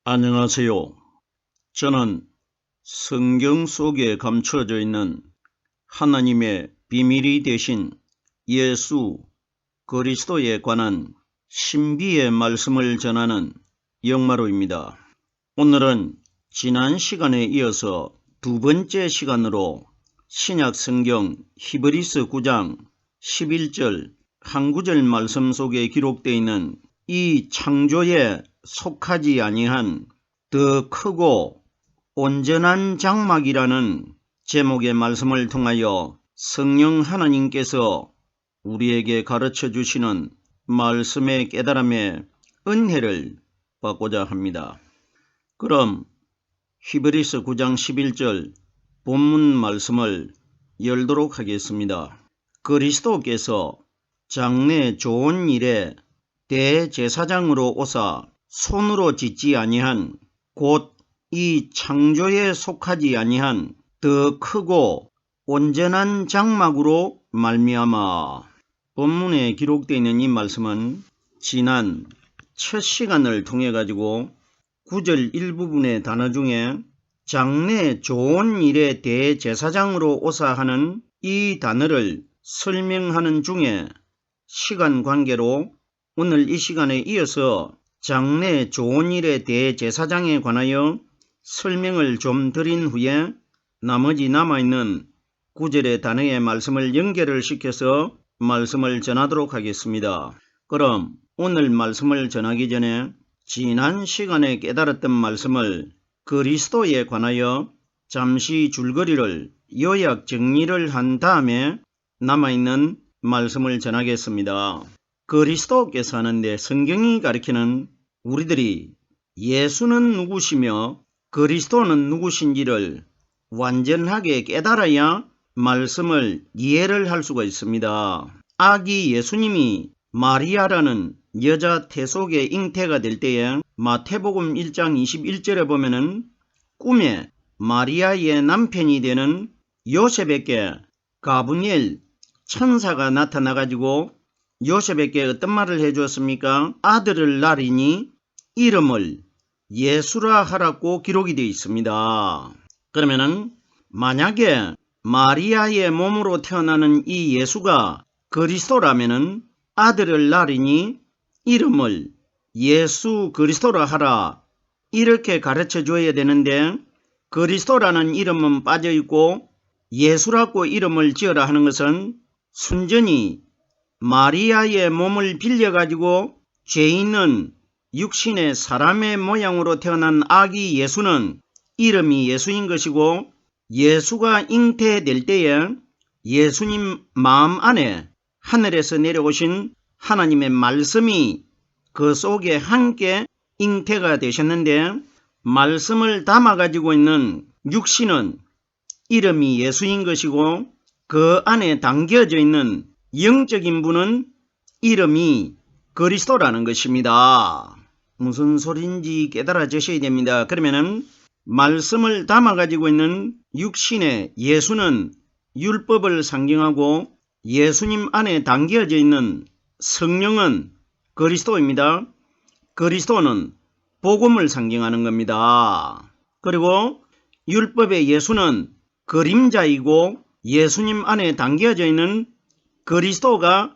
안녕하세요. 저는 성경 속에 감춰져 있는 하나님의 비밀이 되신 예수 그리스도에 관한 신비의 말씀을 전하는 영마루입니다. 오늘은 지난 시간에 이어서 두 번째 시간으로 신약 성경 히브리서 9장 11절 한 구절 말씀 속에 기록되어 있는 이 창조에 속하지 아니한 더 크고 온전한 장막이라는 제목의 말씀을 통하여 성령 하나님께서 우리에게 가르쳐 주시는 말씀의 깨달음의 은혜를 받고자 합니다. 그럼 히브리서 9장 11절 본문 말씀을 열도록 하겠습니다. 그리스도께서 장래 좋은 일에 대제사장으로 오사 손으로 짓지 아니한 곧 이 창조에 속하지 아니한 더 크고 온전한 장막으로 말미암아. 본문에 기록되어 있는 이 말씀은 지난 첫 시간을 통해 가지고 9절 일부분의 단어 중에 장래 좋은 일에 대제사장으로 오사 하는 이 단어를 설명하는 중에 시간 관계로 오늘 이 시간에 이어서 장래 좋은 일에 대제사장에 관하여 설명을 좀 드린 후에 나머지 남아있는 9절의 단어의 말씀을 연결을 시켜서 말씀을 전하도록 하겠습니다. 그럼 오늘 말씀을 전하기 전에 지난 시간에 깨달았던 말씀을 그리스도에 관하여 잠시 줄거리를 요약 정리를 한 다음에 남아있는 말씀을 전하겠습니다. 그리스도께서 하는데 성경이 가리키는 우리들이 예수는 누구시며 그리스도는 누구신지를 완전하게 깨달아야 말씀을 이해를 할 수가 있습니다. 아기 예수님이 마리아라는 여자 태속의 잉태가 될 때에 마태복음 1장 21절에 보면은 꿈에 마리아의 남편이 되는 요셉에게 가브리엘 천사가 나타나가지고 요셉에게 어떤 말을 해주었습니까? 아들을 낳으리니 이름을 예수라 하라고 기록이 되어 있습니다. 그러면은 만약에 마리아의 몸으로 태어나는 이 예수가 그리스도라면은 아들을 낳으리니 이름을 예수 그리스도라 하라 이렇게 가르쳐 줘야 되는데 그리스도라는 이름은 빠져 있고 예수라고 이름을 지어라 하는 것은 순전히 마리아의 몸을 빌려가지고 죄 있는 육신의 사람의 모양으로 태어난 아기 예수는 이름이 예수인 것이고 예수가 잉태될 때에 예수님 마음 안에 하늘에서 내려오신 하나님의 말씀이 그 속에 함께 잉태가 되셨는데 말씀을 담아가지고 있는 육신은 이름이 예수인 것이고 그 안에 담겨져 있는 영적인 분은 이름이 그리스도라는 것입니다. 무슨 소리인지 깨달아지셔야 됩니다. 그러면은 말씀을 담아가지고 있는 육신의 예수는 율법을 상징하고 예수님 안에 담겨져 있는 성령은 그리스도입니다. 그리스도는 복음을 상징하는 겁니다. 그리고 율법의 예수는 그림자이고 예수님 안에 담겨져 있는 그리스도가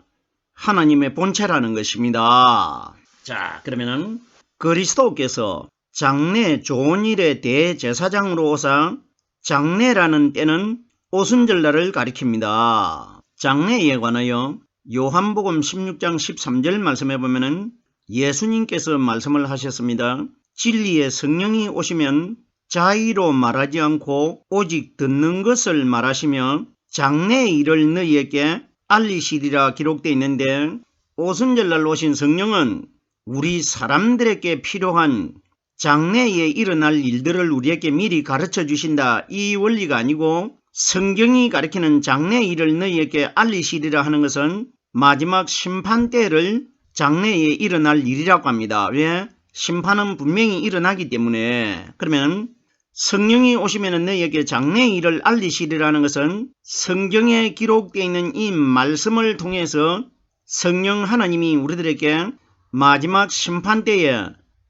하나님의 본체라는 것입니다. 자, 그러면은 그리스도께서 장래 좋은 일에 대제사장으로 오사 장래라는 때는 오순절날을 가리킵니다. 장래에 관하여 요한복음 16장 13절 말씀해 보면은 예수님께서 말씀을 하셨습니다. 진리의 성령이 오시면 자의로 말하지 않고 오직 듣는 것을 말하시며 장래의 일을 너희에게 알리시리라 기록되어 있는데 오순절날 오신 성령은 우리 사람들에게 필요한 장래에 일어날 일들을 우리에게 미리 가르쳐 주신다. 이 원리가 아니고 성경이 가리키는 장래의 일을 너희에게 알리시리라 하는 것은 마지막 심판 때를 장래에 일어날 일이라고 합니다. 왜? 심판은 분명히 일어나기 때문에. 그러면 성령이 오시면 너희에게 장래의 일을 알리시리라는 것은 성경에 기록되어 있는 이 말씀을 통해서 성령 하나님이 우리들에게 마지막 심판 때에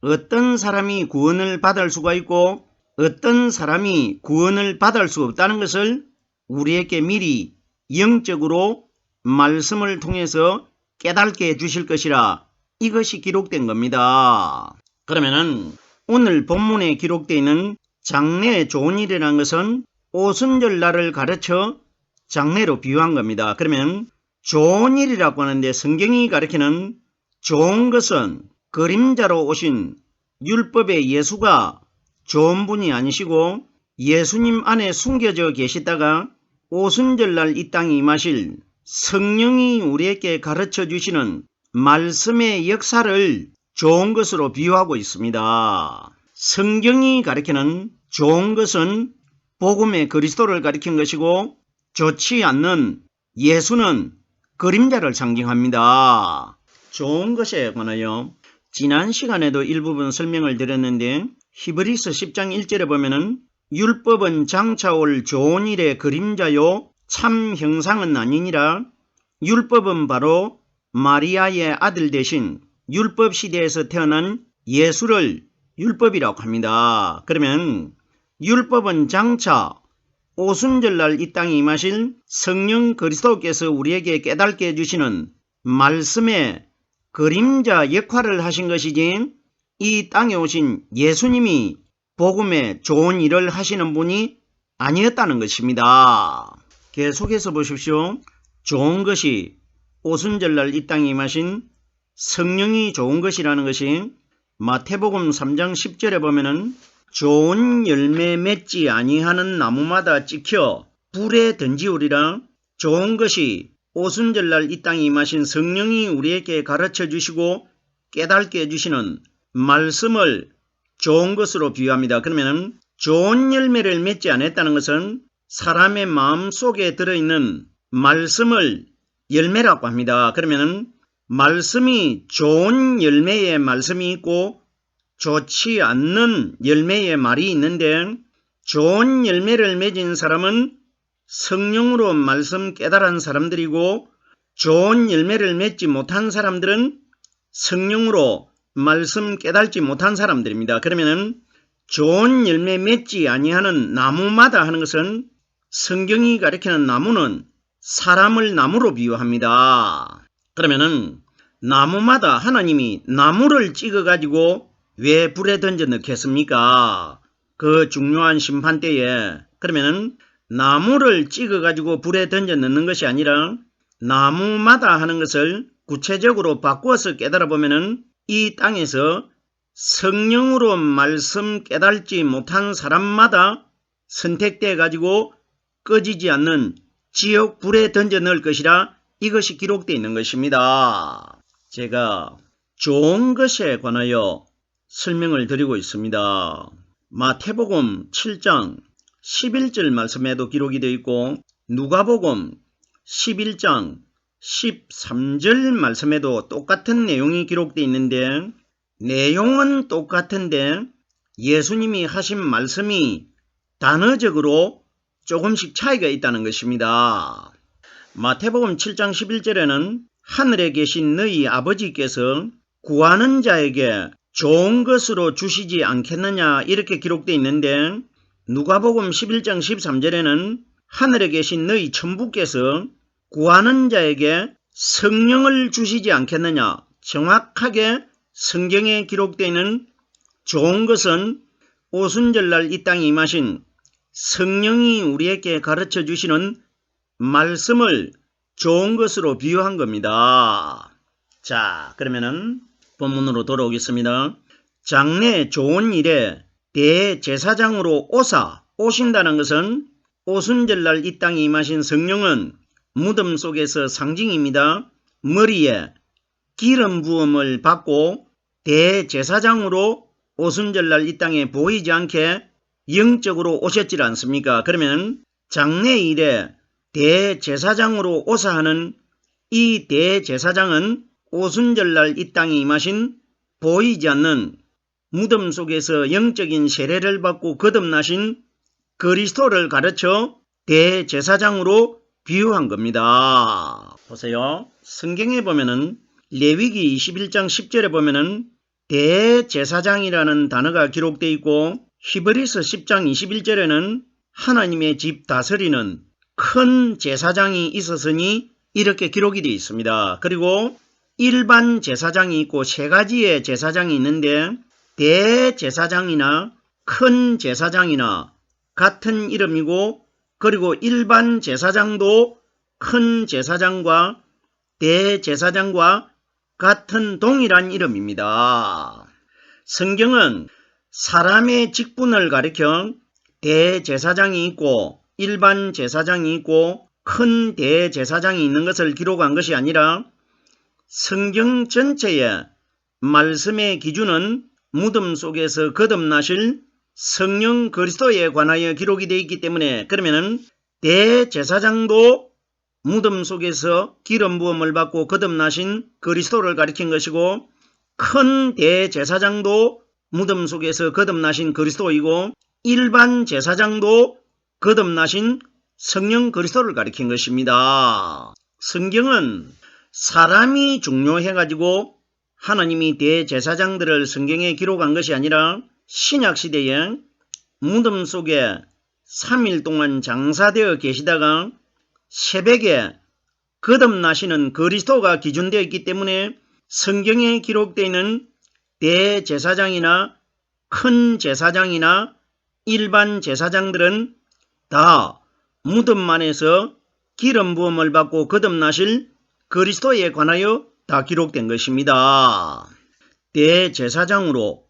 어떤 사람이 구원을 받을 수가 있고 어떤 사람이 구원을 받을 수 없다는 것을 우리에게 미리 영적으로 말씀을 통해서 깨닫게 해주실 것이라 이것이 기록된 겁니다. 그러면은 오늘 본문에 기록되어 있는 장래의 좋은 일이라는 것은 오순절날을 가르쳐 장래로 비유한 겁니다. 그러면 좋은 일이라고 하는데 성경이 가르치는 좋은 것은 그림자로 오신 율법의 예수가 좋은 분이 아니시고 예수님 안에 숨겨져 계시다가 오순절날 이 땅에 임하실 성령이 우리에게 가르쳐 주시는 말씀의 역사를 좋은 것으로 비유하고 있습니다. 성경이 가리키는 좋은 것은 복음의 그리스도를 가리킨 것이고 좋지 않는 예수는 그림자를 상징합니다. 좋은 것에 관하여 지난 시간에도 일부분 설명을 드렸는데 히브리서 10장 1절에 보면은 율법은 장차 올 좋은 일의 그림자요 참 형상은 아니니라. 율법은 바로 마리아의 아들 대신 율법 시대에서 태어난 예수를 율법이라고 합니다. 그러면 율법은 장차 오순절날 이 땅에 임하실 성령 그리스도께서 우리에게 깨닫게 해주시는 말씀의 그림자 역할을 하신 것이지 이 땅에 오신 예수님이 복음의 좋은 일을 하시는 분이 아니었다는 것입니다. 계속해서 보십시오. 좋은 것이 오순절날 이 땅에 임하신 성령이 좋은 것이라는 것이 마태복음 3장 10절에 보면은 좋은 열매 맺지 아니하는 나무마다 찍혀 불에 던지우리라. 좋은 것이 오순절날 이 땅에 임하신 성령이 우리에게 가르쳐 주시고 깨닫게 해주시는 말씀을 좋은 것으로 비유합니다. 그러면 좋은 열매를 맺지 않았다는 것은 사람의 마음 속에 들어있는 말씀을 열매라고 합니다. 그러면 말씀이 좋은 열매의 말씀이 있고 좋지 않는 열매의 말이 있는데 좋은 열매를 맺은 사람은 성령으로 말씀 깨달은 사람들이고 좋은 열매를 맺지 못한 사람들은 성령으로 말씀 깨달지 못한 사람들입니다. 그러면 좋은 열매 맺지 아니하는 나무마다 하는 것은 성경이 가리키는 나무는 사람을 나무로 비유합니다. 그러면은 나무마다 하나님이 나무를 찍어 가지고 왜 불에 던져 넣겠습니까? 그 중요한 심판때에. 그러면은 나무를 찍어 가지고 불에 던져 넣는 것이 아니라 나무마다 하는 것을 구체적으로 바꾸어서 깨달아 보면은 이 땅에서 성령으로 말씀 깨달지 못한 사람마다 선택돼 가지고 꺼지지 않는 지옥 불에 던져 넣을 것이라 이것이 기록되어 있는 것입니다. 제가 좋은 것에 관하여 설명을 드리고 있습니다. 마태복음 7장 11절 말씀에도 기록이 되어 있고 누가복음 11장 13절 말씀에도 똑같은 내용이 기록되어 있는데 내용은 똑같은데 예수님이 하신 말씀이 단어적으로 조금씩 차이가 있다는 것입니다. 마태복음 7장 11절에는 하늘에 계신 너희 아버지께서 구하는 자에게 좋은 것으로 주시지 않겠느냐 이렇게 기록되어 있는데 누가복음 11장 13절에는 하늘에 계신 너희 천부께서 구하는 자에게 성령을 주시지 않겠느냐. 정확하게 성경에 기록되어 있는 좋은 것은 오순절날 이 땅에 임하신 성령이 우리에게 가르쳐 주시는 말씀을 좋은 것으로 비유한 겁니다. 자, 그러면은 본문으로 돌아오겠습니다. 장래 좋은 일에 대제사장으로 오신다는 것은 오순절날 이 땅에 임하신 성령은 무덤 속에서 상징입니다. 머리에 기름 부음을 받고 대제사장으로 오순절날 이 땅에 보이지 않게 영적으로 오셨지 않습니까? 그러면 장래일에 대제사장으로 오사하는 이 대제사장은 오순절날 이 땅에 임하신 보이지 않는 무덤 속에서 영적인 세례를 받고 거듭나신 그리스도를 가르쳐 대제사장으로 비유한 겁니다. 보세요. 성경에 보면은 레위기 21장 10절에 보면은 대제사장이라는 단어가 기록되어 있고 히브리서 10장 21절에는 하나님의 집 다스리는 큰 제사장이 있었으니 이렇게 기록이 되어 있습니다. 그리고 일반 제사장이 있고 세 가지의 제사장이 있는데 대제사장이나 큰 제사장이나 같은 이름이고 그리고 일반 제사장도 큰 제사장과 대제사장과 같은 동일한 이름입니다. 성경은 사람의 직분을 가리켜 대제사장이 있고 일반 제사장이 있고 큰 대제사장이 있는 것을 기록한 것이 아니라 성경 전체의 말씀의 기준은 무덤 속에서 거듭나실 성령 그리스도에 관하여 기록이 되어 있기 때문에 그러면은 대제사장도 무덤 속에서 기름 부음을 받고 거듭나신 그리스도를 가리킨 것이고 큰 대제사장도 무덤 속에서 거듭나신 그리스도이고 일반 제사장도 거듭나신 성령 그리스도를 가리킨 것입니다. 성경은 사람이 중요해가지고 하나님이 대제사장들을 성경에 기록한 것이 아니라 신약시대에 무덤 속에 3일 동안 장사되어 계시다가 새벽에 거듭나시는 그리스도가 기준되어 있기 때문에 성경에 기록되어 있는 대제사장이나 큰 제사장이나 일반 제사장들은 다 무덤 안에서 기름 부음을 받고 거듭나실 그리스도에 관하여 다 기록된 것입니다. 대제사장으로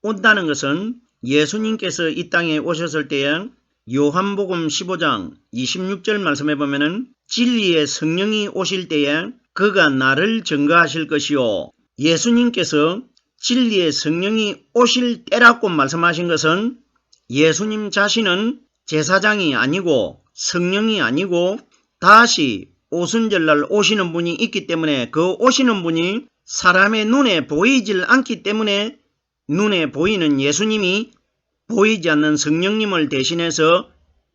온다는 것은 예수님께서 이 땅에 오셨을 때에 요한복음 15장 26절 말씀에 보면은 진리의 성령이 오실 때에 그가 나를 증거하실 것이요. 예수님께서 진리의 성령이 오실 때라고 말씀하신 것은 예수님 자신은 제사장이 아니고 성령이 아니고 다시 오순절날 오시는 분이 있기 때문에 그 오시는 분이 사람의 눈에 보이질 않기 때문에 눈에 보이는 예수님이 보이지 않는 성령님을 대신해서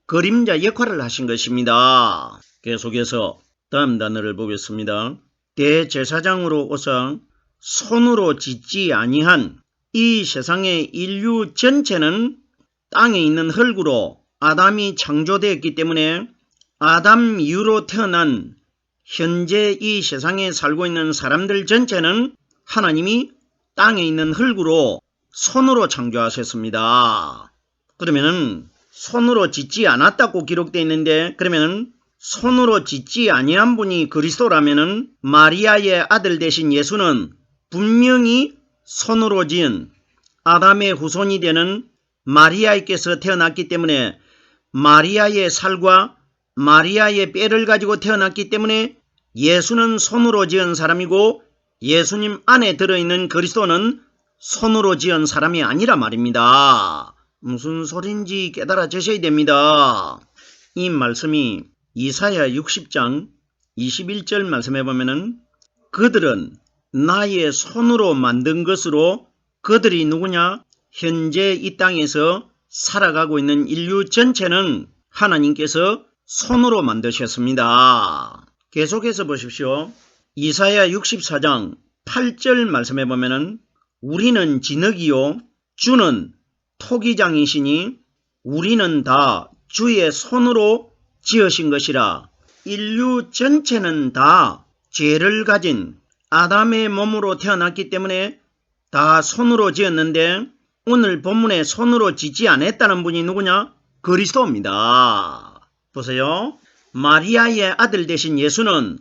그림자 역할을 하신 것입니다. 계속해서 다음 단어를 보겠습니다. 대제사장으로 오사 손으로 짓지 아니한 이 세상의 인류 전체는 땅에 있는 흙으로 아담이 창조되었기 때문에 아담 이후로 태어난 현재 이 세상에 살고 있는 사람들 전체는 하나님이 땅에 있는 흙으로 손으로 창조하셨습니다. 그러면은 손으로 짓지 않았다고 기록되어 있는데 그러면은 손으로 짓지 아니한 분이 그리스도라면은 마리아의 아들 되신 예수는 분명히 손으로 지은 아담의 후손이 되는 마리아에게서 태어났기 때문에 마리아의 살과 마리아의 뼈를 가지고 태어났기 때문에 예수는 손으로 지은 사람이고 예수님 안에 들어있는 그리스도는 손으로 지은 사람이 아니라 말입니다. 무슨 소린지 깨달아 주셔야 됩니다. 이 말씀이 이사야 60장 21절 말씀해 보면은 그들은 나의 손으로 만든 것으로 그들이 누구냐? 현재 이 땅에서 살아가고 있는 인류 전체는 하나님께서 손으로 만드셨습니다. 계속해서 보십시오. 이사야 64장 8절 말씀해 보면은 우리는 진흙이요 주는 토기장이시니 우리는 다 주의 손으로 지으신 것이라. 인류 전체는 다 죄를 가진 아담의 몸으로 태어났기 때문에 다 손으로 지었는데 오늘 본문에 손으로 짓지 않았다는 분이 누구냐? 그리스도입니다. 보세요. 마리아의 아들 되신 예수는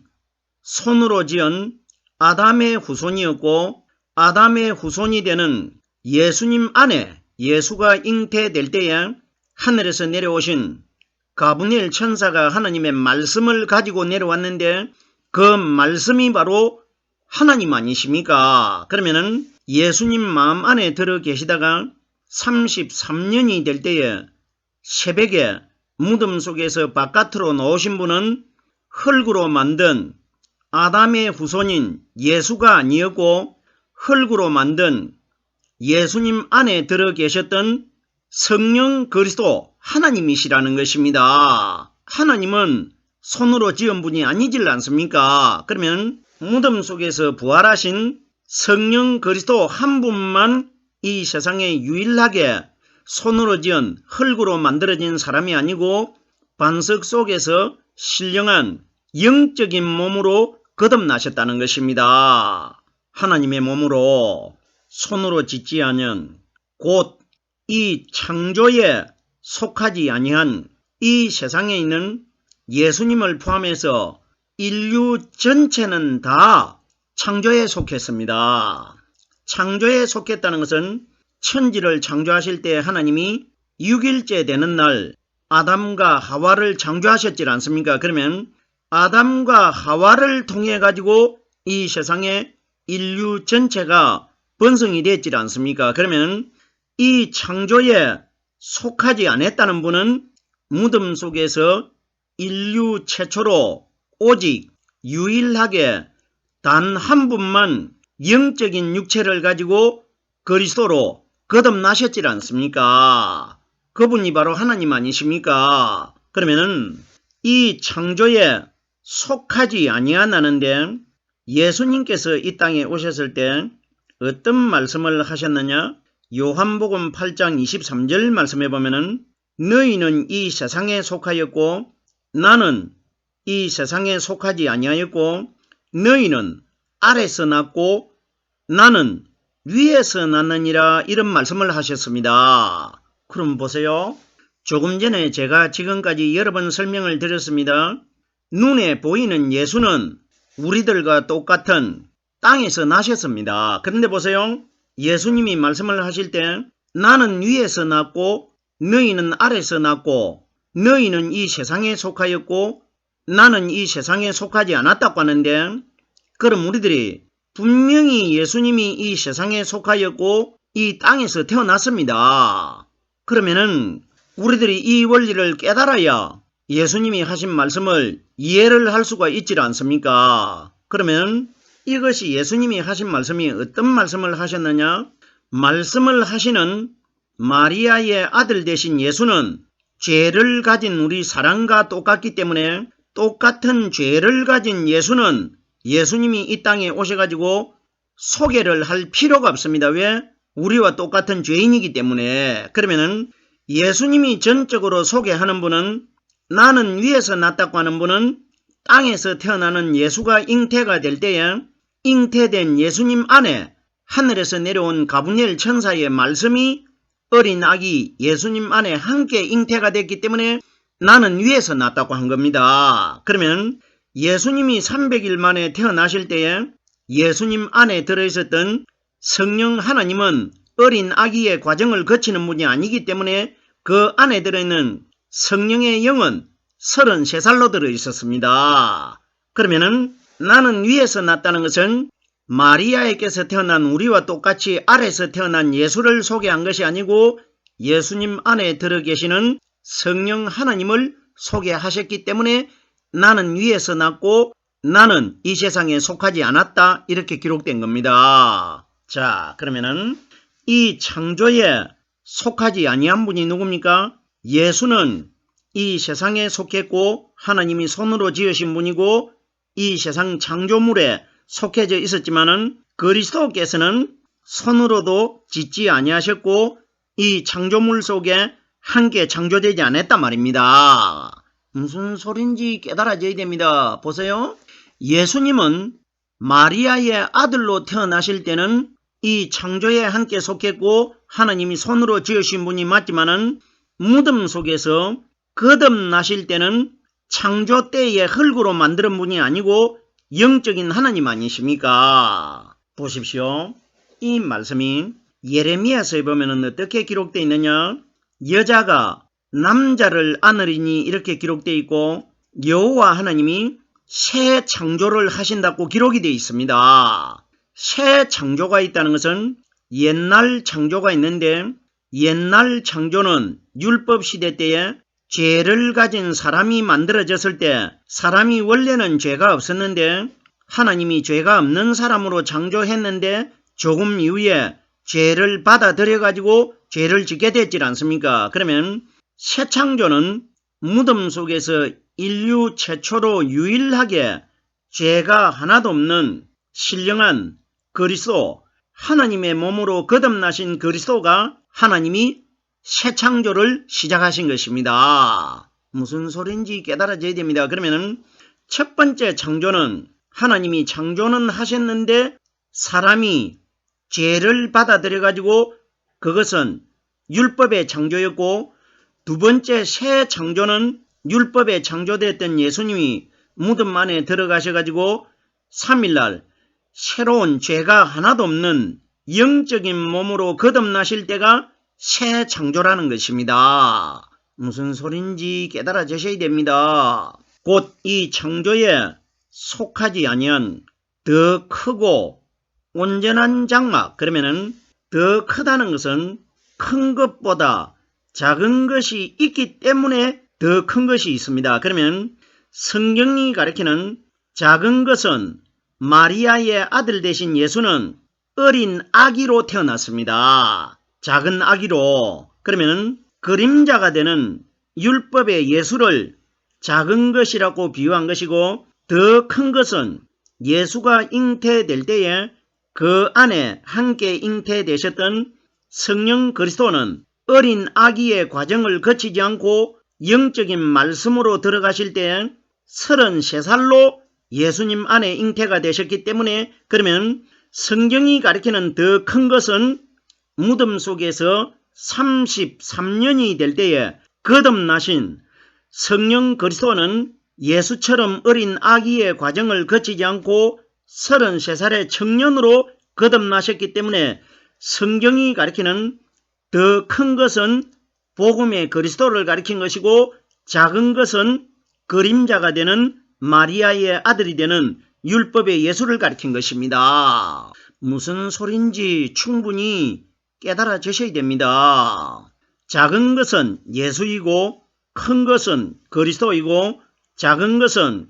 손으로 지은 아담의 후손이었고 아담의 후손이 되는 예수님 안에 예수가 잉태될 때에 하늘에서 내려오신 가브리엘 천사가 하나님의 말씀을 가지고 내려왔는데 그 말씀이 바로 하나님 아니십니까? 그러면은 예수님 마음 안에 들어 계시다가 33년이 될 때에 새벽에 무덤 속에서 바깥으로 나오신 분은 흙으로 만든 아담의 후손인 예수가 아니었고 흙으로 만든 예수님 안에 들어 계셨던 성령 그리스도 하나님이시라는 것입니다. 하나님은 손으로 지은 분이 아니질 않습니까? 그러면 무덤 속에서 부활하신 성령 그리스도 한 분만 이 세상에 유일하게 손으로 지은 흙으로 만들어진 사람이 아니고 반석 속에서 신령한 영적인 몸으로 거듭나셨다는 것입니다. 하나님의 몸으로 손으로 짓지 않은 곧 이 창조에 속하지 아니한 이 세상에 있는 예수님을 포함해서 인류 전체는 다 창조에 속했습니다. 창조에 속했다는 것은 천지를 창조하실 때 하나님이 6일째 되는 날 아담과 하와를 창조하셨지 않습니까? 그러면 아담과 하와를 통해 가지고 이 세상에 인류 전체가 번성이 됐지 않습니까? 그러면 이 창조에 속하지 않았다는 분은 무덤 속에서 인류 최초로 오직 유일하게 단 한 분만 영적인 육체를 가지고 그리스도로 거듭나셨지 않습니까? 그분이 바로 하나님 아니십니까? 그러면은 이 창조에 속하지 아니하나는데 예수님께서 이 땅에 오셨을 때 어떤 말씀을 하셨느냐? 요한복음 8장 23절 말씀해 보면은 너희는 이 세상에 속하였고 나는 이 세상에 속하지 아니하였고 너희는 아래서 났고 나는 위에서 났느니라 이런 말씀을 하셨습니다. 그럼 보세요. 조금 전에 제가 지금까지 여러 번 설명을 드렸습니다. 눈에 보이는 예수는 우리들과 똑같은 땅에서 나셨습니다. 그런데 보세요. 예수님이 말씀을 하실 때 나는 위에서 났고 너희는 아래서 났고 너희는 이 세상에 속하였고 나는 이 세상에 속하지 않았다고 하는데 그럼 우리들이 분명히 예수님이 이 세상에 속하였고 이 땅에서 태어났습니다. 그러면은 우리들이 이 원리를 깨달아야 예수님이 하신 말씀을 이해를 할 수가 있지 않습니까? 그러면 이것이 예수님이 하신 말씀이 어떤 말씀을 하셨느냐? 말씀을 하시는 마리아의 아들 되신 예수는 죄를 가진 우리 사람과 똑같기 때문에 똑같은 죄를 가진 예수는 예수님이 이 땅에 오셔가지고 소개를 할 필요가 없습니다. 왜? 우리와 똑같은 죄인이기 때문에. 그러면은 예수님이 전적으로 소개하는 분은 나는 위에서 났다고 하는 분은 땅에서 태어나는 예수가 잉태가 될 때에 잉태된 예수님 안에 하늘에서 내려온 가브리엘 천사의 말씀이 어린 아기 예수님 안에 함께 잉태가 됐기 때문에 나는 위에서 났다고 한 겁니다. 그러면 예수님이 300일 만에 태어나실 때에 예수님 안에 들어있었던 성령 하나님은 어린 아기의 과정을 거치는 분이 아니기 때문에 그 안에 들어있는 성령의 영은 33살로 들어있었습니다. 그러면은 나는 위에서 났다는 것은 마리아에게서 태어난 우리와 똑같이 아래에서 태어난 예수를 소개한 것이 아니고 예수님 안에 들어 계시는 성령 하나님을 소개하셨기 때문에 나는 위에서 났고 나는 이 세상에 속하지 않았다 이렇게 기록된 겁니다. 자, 그러면은 이 창조에 속하지 아니한 분이 누굽니까? 예수는 이 세상에 속했고 하나님이 손으로 지으신 분이고 이 세상 창조물에 속해져 있었지만은 그리스도께서는 손으로도 짓지 아니하셨고 이 창조물 속에 함께 창조되지 않았단 말입니다. 무슨 소린지 깨달아져야 됩니다. 보세요. 예수님은 마리아의 아들로 태어나실 때는 이 창조에 함께 속했고 하나님이 손으로 지으신 분이 맞지만은 무덤 속에서 거듭나실 때는 창조 때의 흙으로 만드는 분이 아니고 영적인 하나님 아니십니까? 보십시오. 이 말씀이 예레미야서에 보면 어떻게 기록되어 있느냐? 여자가 남자를 안으리니 이렇게 기록되어 있고 여호와 하나님이 새 창조를 하신다고 기록이 되어 있습니다. 새 창조가 있다는 것은 옛날 창조가 있는데 옛날 창조는 율법 시대 때에 죄를 가진 사람이 만들어졌을 때 사람이 원래는 죄가 없었는데 하나님이 죄가 없는 사람으로 창조했는데 조금 이후에 죄를 받아들여 가지고 죄를 짓게 됐지 않습니까? 그러면 새 창조는 무덤 속에서 인류 최초로 유일하게 죄가 하나도 없는 신령한 그리스도, 하나님의 몸으로 거듭나신 그리스도가 하나님이 새 창조를 시작하신 것입니다. 무슨 소리인지 깨달아져야 됩니다. 그러면 첫 번째 창조는 하나님이 창조는 하셨는데 사람이 죄를 받아들여 가지고 그것은 율법의 창조였고, 두 번째 새 창조는 율법에 창조됐던 예수님이 무덤 안에 들어가셔 가지고 3일날 새로운 죄가 하나도 없는 영적인 몸으로 거듭나실 때가 새 창조라는 것입니다. 무슨 소린지 깨달아지셔야 됩니다. 곧 이 창조에 속하지 아니한 더 크고 온전한 장막, 그러면은 더 크다는 것은 큰 것보다 작은 것이 있기 때문에 더 큰 것이 있습니다. 그러면 성경이 가리키는 작은 것은 마리아의 아들 되신 예수는 어린 아기로 태어났습니다. 작은 아기로. 그러면 그림자가 되는 율법의 예수를 작은 것이라고 비유한 것이고, 더 큰 것은 예수가 잉태될 때에 그 안에 함께 잉태되셨던 성령 그리스도는 어린 아기의 과정을 거치지 않고 영적인 말씀으로 들어가실 때 33살로 예수님 안에 잉태가 되셨기 때문에, 그러면 성경이 가리키는 더 큰 것은 무덤 속에서 33년이 될 때에 거듭나신 성령 그리스도는 예수처럼 어린 아기의 과정을 거치지 않고 33살의 청년으로 거듭나셨기 때문에 성경이 가리키는 더 큰 것은 복음의 그리스도를 가리킨 것이고, 작은 것은 그림자가 되는 마리아의 아들이 되는 율법의 예수를 가리킨 것입니다. 무슨 소린지 충분히 깨달아지셔야 됩니다. 작은 것은 예수이고, 큰 것은 그리스도이고, 작은 것은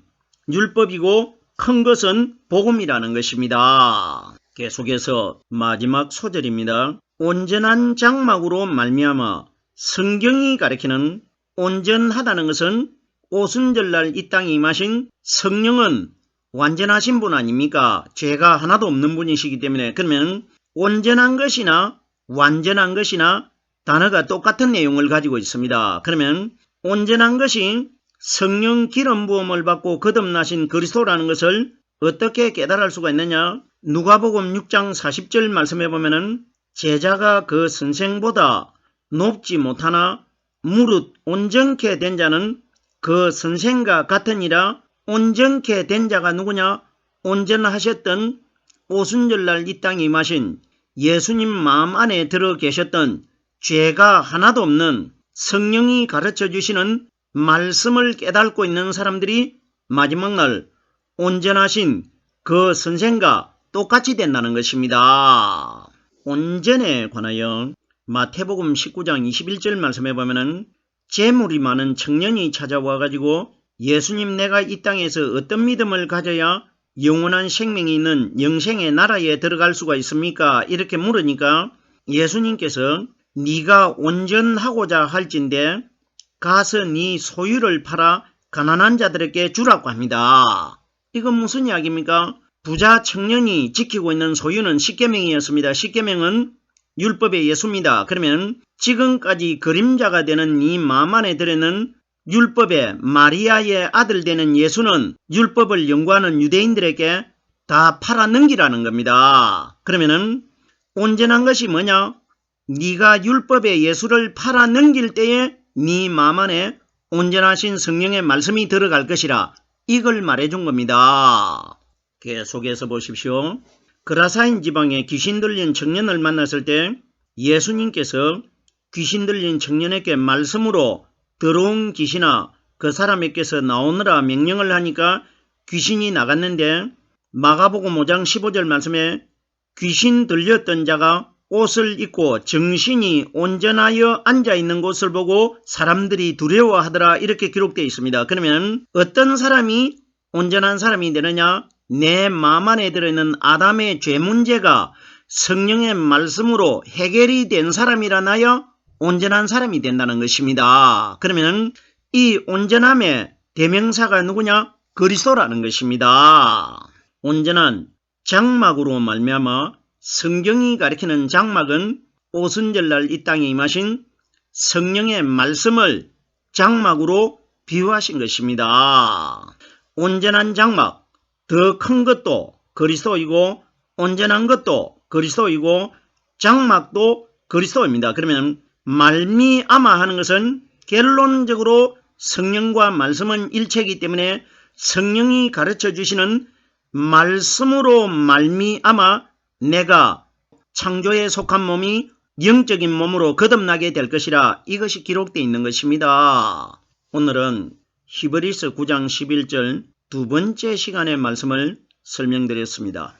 율법이고, 큰 것은 복음이라는 것입니다. 계속해서 마지막 소절입니다. 온전한 장막으로 말미암아. 성경이 가리키는 온전하다는 것은 오순절날 이 땅에 임하신 성령은 완전하신 분 아닙니까? 죄가 하나도 없는 분이시기 때문에, 그러면 온전한 것이나 완전한 것이나 단어가 똑같은 내용을 가지고 있습니다. 그러면 온전한 것이 성령 기름 부음을 받고 거듭나신 그리스도라는 것을 어떻게 깨달을 수가 있느냐? 누가복음 6장 40절 말씀해 보면은 제자가 그 선생보다 높지 못하나 무릇 온전케 된 자는 그 선생과 같으니라. 온전케 된 자가 누구냐? 온전하셨던 오순절날 이 땅에 임하신 예수님 마음 안에 들어 계셨던 죄가 하나도 없는 성령이 가르쳐 주시는 말씀을 깨닫고 있는 사람들이 마지막 날 온전하신 그 선생과 똑같이 된다는 것입니다. 온전에 관하여 마태복음 19장 21절 말씀해 보면은 재물이 많은 청년이 찾아와 가지고 예수님, 내가 이 땅에서 어떤 믿음을 가져야 영원한 생명이 있는 영생의 나라에 들어갈 수가 있습니까? 이렇게 물으니까 예수님께서 네가 온전하고자 할진대 가서 네 소유를 팔아 가난한 자들에게 주라고 합니다. 이건 무슨 이야기입니까? 부자 청년이 지키고 있는 소유는 십계명이었습니다. 십계명은 율법의 예수입니다. 그러면 지금까지 그림자가 되는 이 마음 안에 들어있는 율법의 마리아의 아들 되는 예수는 율법을 연구하는 유대인들에게 다 팔아넘기라는 겁니다. 그러면은 온전한 것이 뭐냐? 네가 율법의 예수를 팔아넘길 때에 네 마음 안에 온전하신 성령의 말씀이 들어갈 것이라, 이걸 말해준 겁니다. 계속해서 보십시오. 그라사인 지방에 귀신 들린 청년을 만났을 때 예수님께서 귀신 들린 청년에게 말씀으로 더러운 귀신아 그 사람에게서 나오느라 명령을 하니까 귀신이 나갔는데, 마가복음 5장 15절 말씀에 귀신 들렸던 자가 옷을 입고 정신이 온전하여 앉아있는 곳을 보고 사람들이 두려워하더라, 이렇게 기록되어 있습니다. 그러면 어떤 사람이 온전한 사람이 되느냐? 내 마음 안에 들어있는 아담의 죄 문제가 성령의 말씀으로 해결이 된 사람이라나요? 온전한 사람이 된다는 것입니다. 그러면 이 온전함의 대명사가 누구냐? 그리스도라는 것입니다. 온전한 장막으로 말미암아 성경이 가리키는 장막은 오순절날 이 땅에 임하신 성령의 말씀을 장막으로 비유하신 것입니다. 온전한 장막, 더 큰 것도 그리스도이고 온전한 것도 그리스도이고 장막도 그리스도입니다. 그러면 말미암아 하는 것은 결론적으로 성령과 말씀은 일체이기 때문에 성령이 가르쳐 주시는 말씀으로 말미암아 내가 창조에 속한 몸이 영적인 몸으로 거듭나게 될 것이라, 이것이 기록되어 있는 것입니다. 오늘은 히브리서 9장 11절 두 번째 시간의 말씀을 설명드렸습니다.